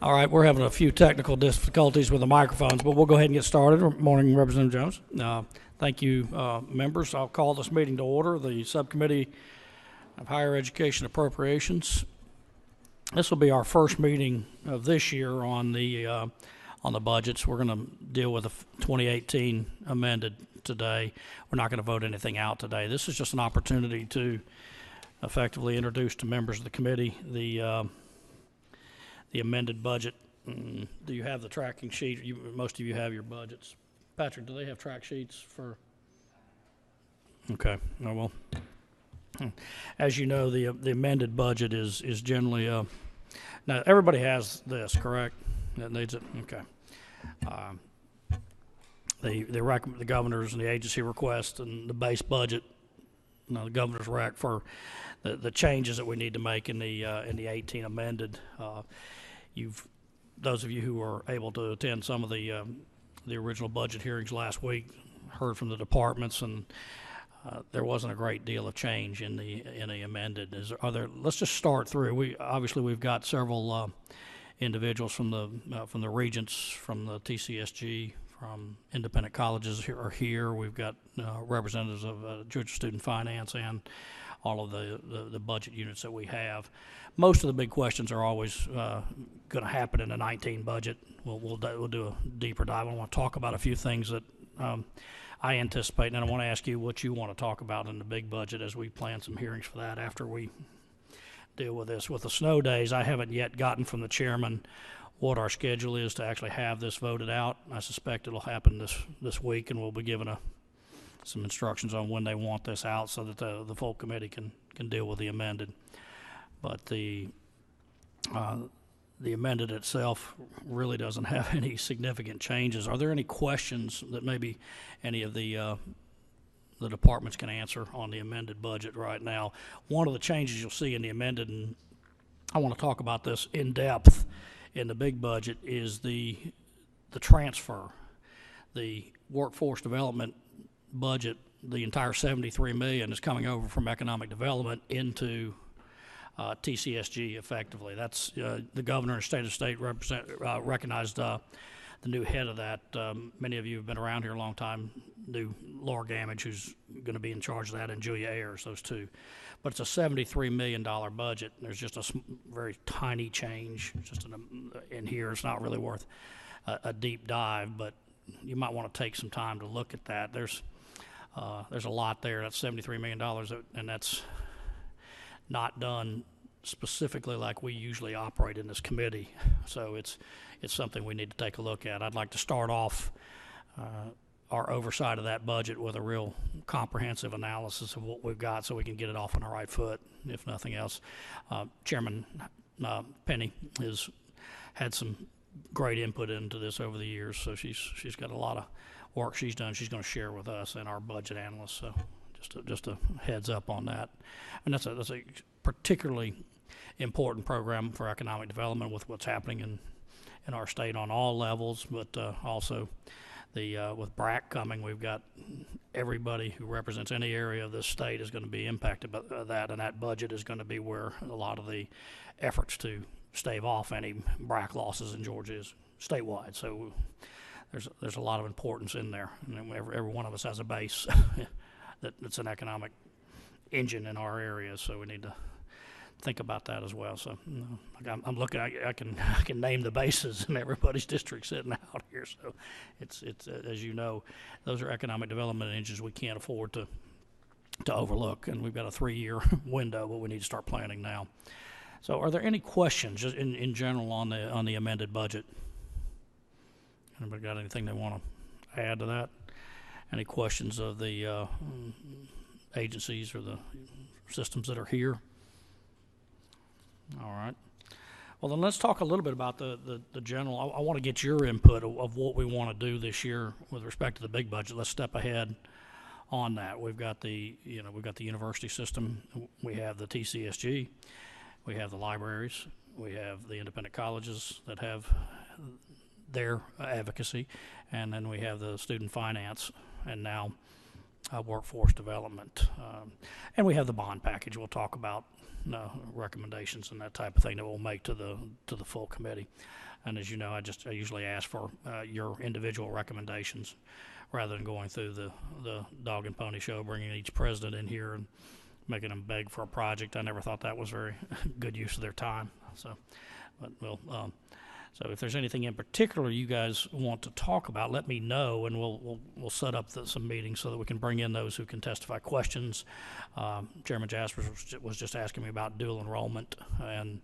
All right, we're having a few technical difficulties with the microphones, but we'll go ahead and get started. Morning, Representative Jones. Thank you, members. I'll call this meeting to order. The Subcommittee of Higher Education Appropriations. This will be our first meeting of this year on the budgets. We're going to deal with the 2018 amended today. We're not going to vote anything out today. This is just an opportunity to effectively introduce to members of the committee the amended budget. Do you have the tracking sheet? Most of you have your budgets. Patrick, do they have track sheets for? Okay. Oh, well, as you know, the amended budget is generally now everybody has this, correct? That needs it. Okay. The governors and the agency request and the base budget. The governor's rec for the changes that we need to make in the 18 amended. Those of you who were able to attend some of the original budget hearings last week heard from the departments, and there wasn't a great deal of change in the amended. Let's just start through. We've got several individuals from the regents, from the TCSG, from independent colleges are here. We've got representatives of Georgia Student Finance and all of the budget units that we have. Most of the big questions are always going to happen in the 19 budget. We'll do a deeper dive. I want to talk about a few things that I anticipate, and I want to ask you what you want to talk about in the big budget as we plan some hearings for that after we deal with this. With the snow days, I haven't yet gotten from the chairman what our schedule is to actually have this voted out. I suspect it'll happen this week, and we'll be given some instructions on when they want this out so that the full committee can deal with the amended. But the amended itself really doesn't have any significant changes. Are there any questions that maybe any of the departments can answer on the amended budget right now? One of the changes you'll see in the amended, and I want to talk about this in depth in the big budget, is the transfer. The workforce development budget, the entire $73 million is coming over from economic development into TCSG effectively. That's the governor and state recognized the new head of that. Many of you have been around here a long time, knew Laura Gamage, who's going to be in charge of that, and Julia Ayers, those two. But it's a $73 million budget. There's just a very tiny change just in here. It's not really worth a deep dive, but you might want to take some time to look at that. There's a lot there. That's $73 million, and that's not done specifically like we usually operate in this committee. So it's something we need to take a look at. I'd like to start off our oversight of that budget with a real comprehensive analysis of what we've got so we can get it off on the right foot, if nothing else. Chairman Penny has had some great input into this over the years, so she's got a lot of work she's done. She's going to share with us and our budget analysts. So just a heads up on that. And that's a particularly important program for economic development with what's happening in our state on all levels, but also with BRAC coming, we've got everybody who represents any area of this state is going to be impacted by that, and that budget is going to be where a lot of the efforts to stave off any BRAC losses in Georgia is statewide. So there's a lot of importance in there, and every one of us has a base that's an economic engine in our area, so we need to think about that as well. So I'm looking. I can name the bases in everybody's district sitting out here. So it's as you know, those are economic development engines we can't afford to overlook, and we've got a 3-year window, but we need to start planning now. So are there any questions just in general on the amended budget? Anybody got anything they want to add to that? Any questions of the agencies or the systems that are here? All right. Well, then let's talk a little bit about the general. I want to get your input of what we want to do this year with respect to the big budget. Let's step ahead on that. We've got the university system. We have the TCSG. We have the libraries. We have the independent colleges that have their advocacy, and then we have the student finance, and now workforce development. And we have the bond package. We'll talk about recommendations and that type of thing that we'll make to the full committee. And as you know, I usually ask for your individual recommendations rather than going through the dog and pony show, bringing each president in here and making them beg for a project. I never thought that was very good use of their time. So, but so if there's anything in particular you guys want to talk about, let me know, and we'll set up some meetings so that we can bring in those who can testify questions. Chairman Jaspers was just asking me about dual enrollment and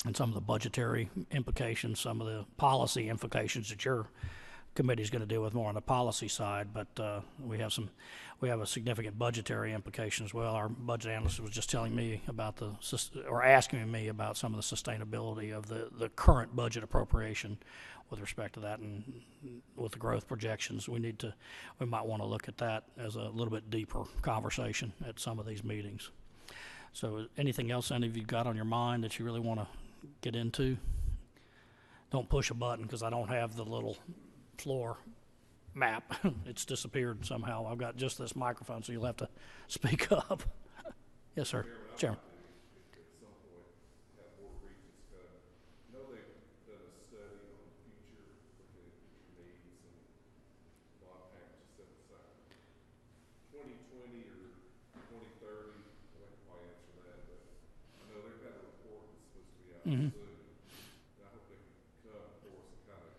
and some of the budgetary implications, some of the policy implications that your committee is going to deal with more on the policy side, but we have a significant budgetary implication as well. Our budget analyst was just telling me about asking me about some of the sustainability of the current budget appropriation with respect to that, and with the growth projections, we might want to look at that as a little bit deeper conversation at some of these meetings. So anything else any of you got on your mind that you really want to get into? Don't push a button because I don't have the little floor map. It's disappeared somehow. I've got just this microphone, so you'll have to speak up. Yes, sir. Chairman. At some point, have more regions come. I know they've done a study on the future, looking at future needs and bond packages set aside. 2020 or 2030, I won't quite answer that, but I know they've got a report that's supposed to be out soon. I hope they can come for us and kind of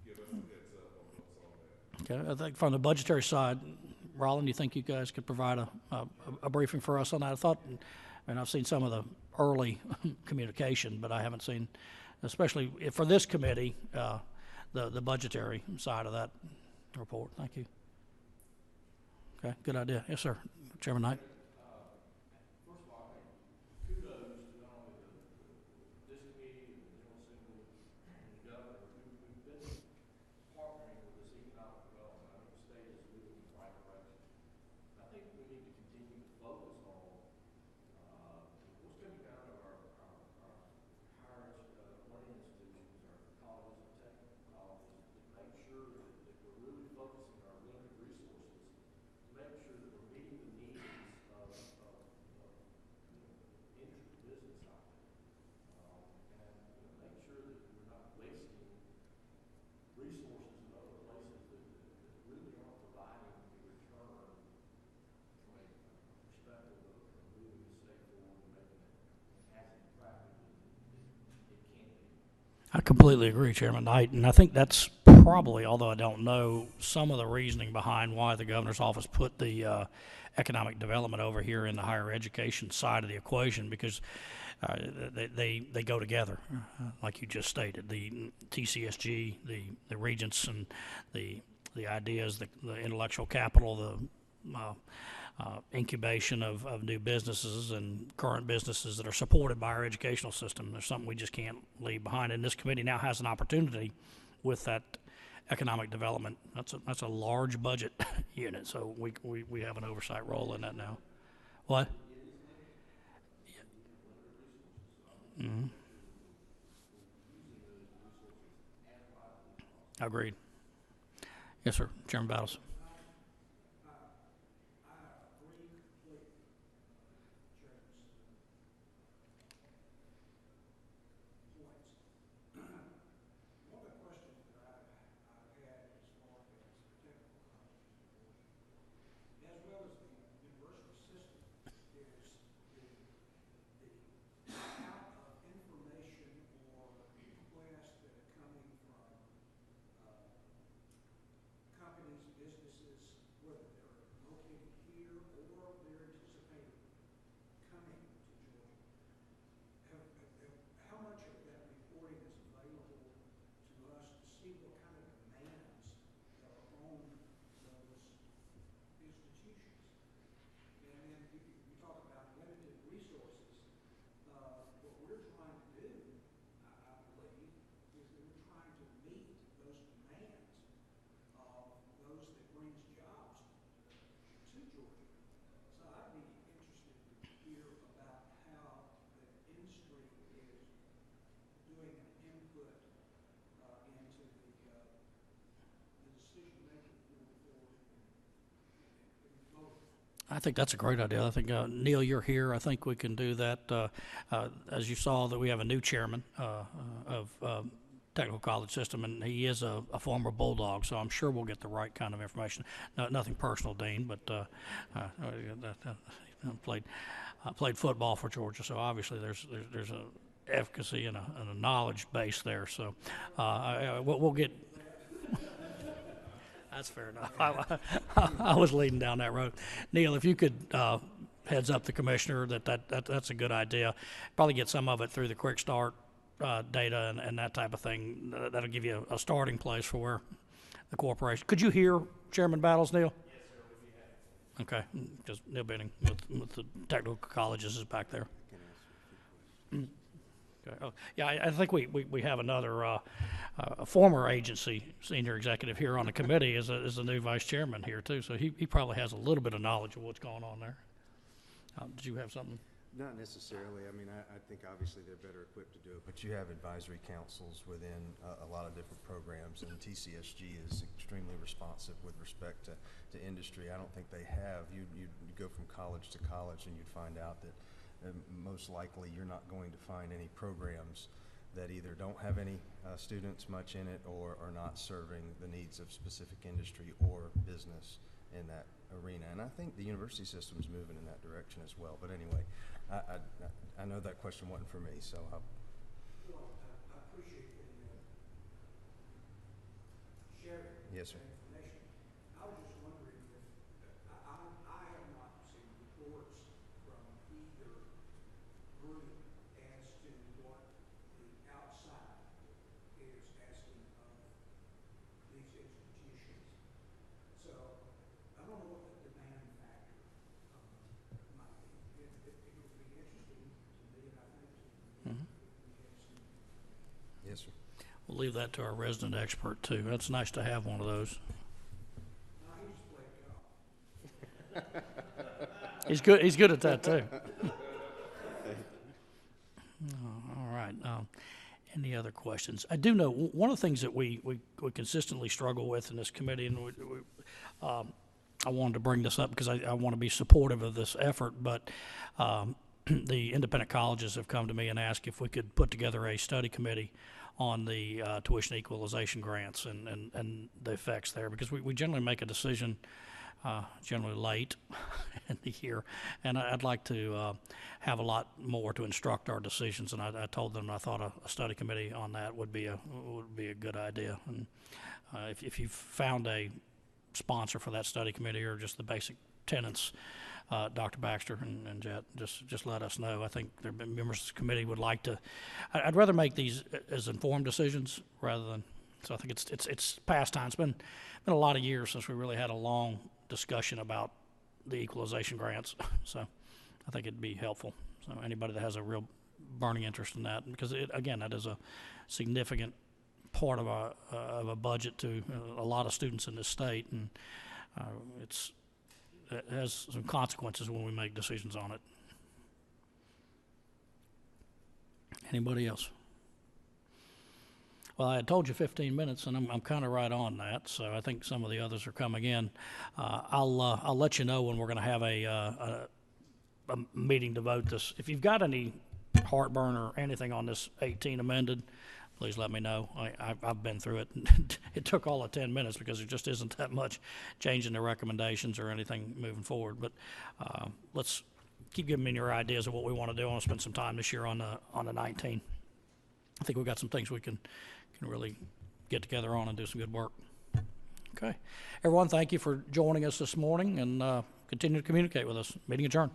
give us a heads up on what's on that. Okay, I think from the budgetary side, Roland, you think you guys could provide a briefing for us on that? I thought, and I've seen some of the early communication, but I haven't seen, especially for this committee, the budgetary side of that report. Thank you. Okay, good idea. Yes, sir. Chairman Knight. First of all, kudos to not only this committee and the General Assembly and the governor who've been partnering with this economic development. I think the state is moving in the right direction. I think we need to continue to focus on what's coming out of our higher learning institutions, our colleges and technical colleges, to make sure that we're really focusing our limited resources to make sure that we're meeting the needs of industry business out there, and make sure that we're not wasting resources in other places that really aren't providing a return from a perspective of moving the state forward and making it as attractive as it can be. I completely agree, Chairman Knight, and I think that's probably, although I don't know, some of the reasoning behind why the governor's office put the economic development over here in the higher education side of the equation, because they go together, like you just stated. The TCSG, the regents, and the ideas, the intellectual capital, the incubation of new businesses and current businesses that are supported by our educational system. There's something we just can't leave behind, and this committee now has an opportunity with that economic development. That's a large budget unit, so we have an oversight role in that now. What? Mm-hmm. Agreed. Yes, sir. Chairman Battles. I think that's a great idea. I think, Neil, you're here. I think we can do that. As you saw, that we have a new chairman of Technical College System, and he is a former Bulldog, so I'm sure we'll get the right kind of information. No, nothing personal, Dean, but played football for Georgia, so obviously there's a efficacy and a knowledge base there. So we'll get. That's fair enough. I was leading down that road. Neil, if you could heads up the commissioner that's a good idea. Probably get some of it through the Quick Start data and that type of thing. That'll give you a starting place for where the corporation. Could you hear Chairman Battles, Neil? Yes, sir, we'd be happy. Okay, just Neil Benning with the technical colleges is back there. Okay. Oh, yeah, I think we have another a former agency senior executive here on the committee as a new vice chairman here too, so he probably has a little bit of knowledge of what's going on there. Did you have something? Not necessarily. I mean, I think obviously they're better equipped to do it, but you have advisory councils within a lot of different programs, and TCSG is extremely responsive with respect to industry. I don't think they have. You go from college to college and you'd find out that most likely you're not going to find any programs that either don't have any students much in it or are not serving the needs of specific industry or business in that arena. And I think the university system's moving in that direction as well. But anyway, I know that question wasn't for me, so Well, I appreciate the sharing yes, sir. that information. I was just wondering if, I have not seen reports from either group as to what the outside is asking of these institutions. So I don't know what the demand factor might be. It would be interesting to me, and I think to you, if we had some. Yes, sir. We'll leave that to our resident expert too. That's nice to have one of those. No, he just played golf. He's good at that too. All right. Any other questions? I do know one of the things that we consistently struggle with in this committee, and I wanted to bring this up because I want to be supportive of this effort, but the independent colleges have come to me and asked if we could put together a study committee on the tuition equalization grants and the effects there, because we generally make a decision generally late in the year, and I'd like to have a lot more to instruct our decisions. And I told them I thought a study committee on that would be a good idea. And if you've found a sponsor for that study committee or just the basic tenets, Dr. Baxter and Jet, just let us know. I think the members of the committee would like to. I'd rather make these as informed decisions rather than. So I think it's past time. It's been a lot of years since we really had a long discussion about the equalization grants. So I think it'd be helpful. So anybody that has a real burning interest in that, because again, that is a significant part of a budget to a lot of students in this state, and it has some consequences when we make decisions on it. Anybody else? Well, I had told you 15 minutes, and I'm kind of right on that. So I think some of the others are coming in. I'll let you know when we're going to have a meeting to vote this. If you've got any heartburn or anything on this 18 amended, please let me know. I've been through it. It took all of 10 minutes because there just isn't that much changing the recommendations or anything moving forward. But let's keep giving me your ideas of what we want to do. I want to spend some time this year on the 19. I think we've got some things we can really get together on and do some good work. Okay. Everyone, thank you for joining us this morning, and continue to communicate with us. Meeting adjourned.